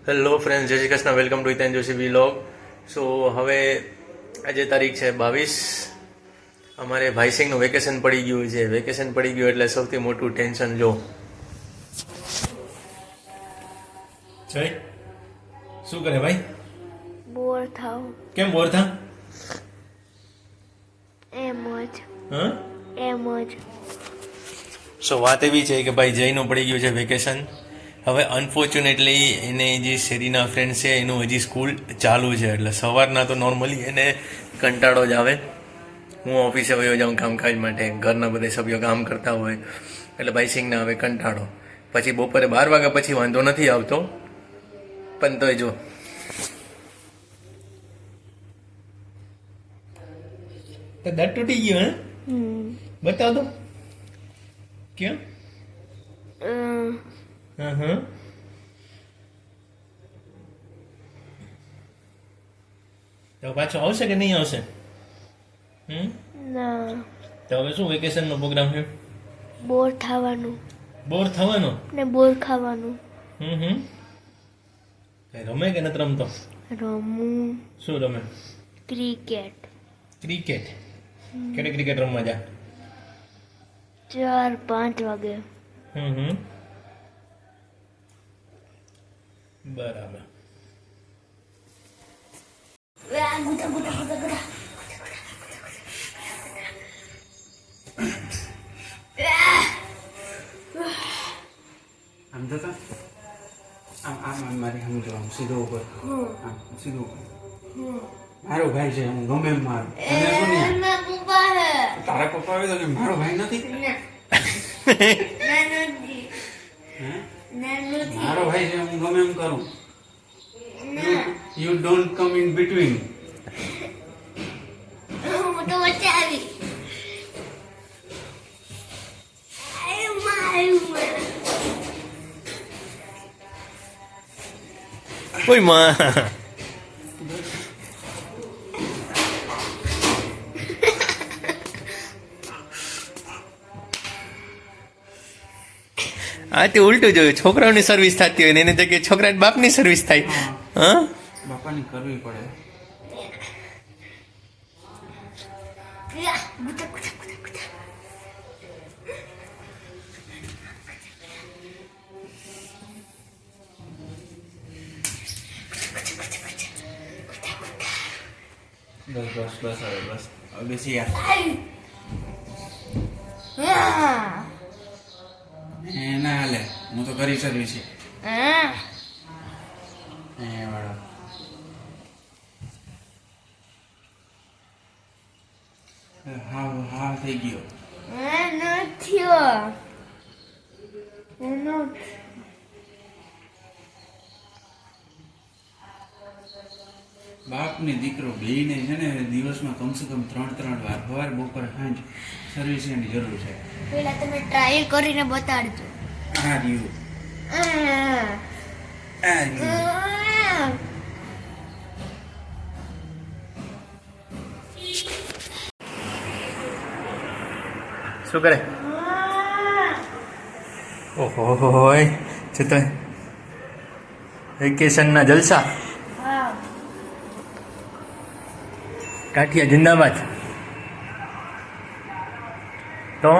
Hello friends, જય Shri Krishna. Welcome to Hiten Joshi vlog. So હવે આજે તારીખ છે 22. અમારે ભાઈસિંગનું વેકેશન પડી ગયું છે. વેકેશન પડી ગયું એટલે સૌથી મોટું ટેન્શન જો. જય શું કરે ભાઈ? બોર થાવ. કેમ બોર થા? એમ જ. હા એમ જ. સો વાત એવી છે કે ભાઈ જયનું પડી ગયું છે વેકેશન. હવે અનફોર્ચ્યુનેટલી એને જે શેરીના ફ્રેન્ડ છે એનું હજી સ્કૂલ ચાલુ છે, એટલે સવારના તો નોર્મલી એને કંટાળો જ આવે. હું ઓફિસે વયો જાઉં કામકાજ માટે, ઘરના બધા સભ્યો કામ કરતા હોય એટલે ભાઈસિંગને આવે કંટાળો. પછી બપોરે 12 વાગ્યા પછી વાંધો નથી આવતો, પણ તોય જો દાંત તૂટી ગયો. હે બતાવ તો કેમ? તો પાછો આવશે કે નહીં આવશે? ના, તો હવે શું વેકેશનનો પ્રોગ્રામ છે? બોર થવાનું બોર થવાનો ને બોર ખાવાનું. કઈ રમે કે નથી રમતો? રમવું. શું રમે? ક્રિકેટ. ક્રિકેટ? કેને ક્રિકેટ રમવા જા? 4-5 વાગે. બરાબર. આમ જતા આમ આમ આમ મારી સમજો, આમ સીધો ઉપર, આમ સીધો ઉપર. મારો ભાઈ છે, હું ગમે એમ મારું. તને શું નહીં? તારા પપ્પા આવે તો કે મારો ભાઈ નથી? મારો ભાઈ છે, હું ગમે એમ કરું. You don't come in between. હું તો વચ્ચે આવી. ઓય માં, આ તે ઉલટું જોયું. છોકરાઓની સર્વિસ થતી હોય ને એની જગ્યાએ છોકરા બાપની સર્વિસ થાય. હા, બાપાની કરવી પડે. બસ બસ બસ હવે બસ હવે બેસી યાર. ના હાલે, હું તો કરી સર્વિસ છે. વાળો હા હા થઈ ગયો. બાપ ને દીકરો બેયને છે ને દિવસમાં કમસે કમ 3 વાર સવાર બપોર સાંજ સર્વિસની જરૂર છે. પેલા તમે ટ્રાયલ કરીને બતાડજો. આ રહ્યું. શું કરે? ઓહો હોય છે વેકેશનના જલસા. કાઠિયા જિંદાબાદ. તો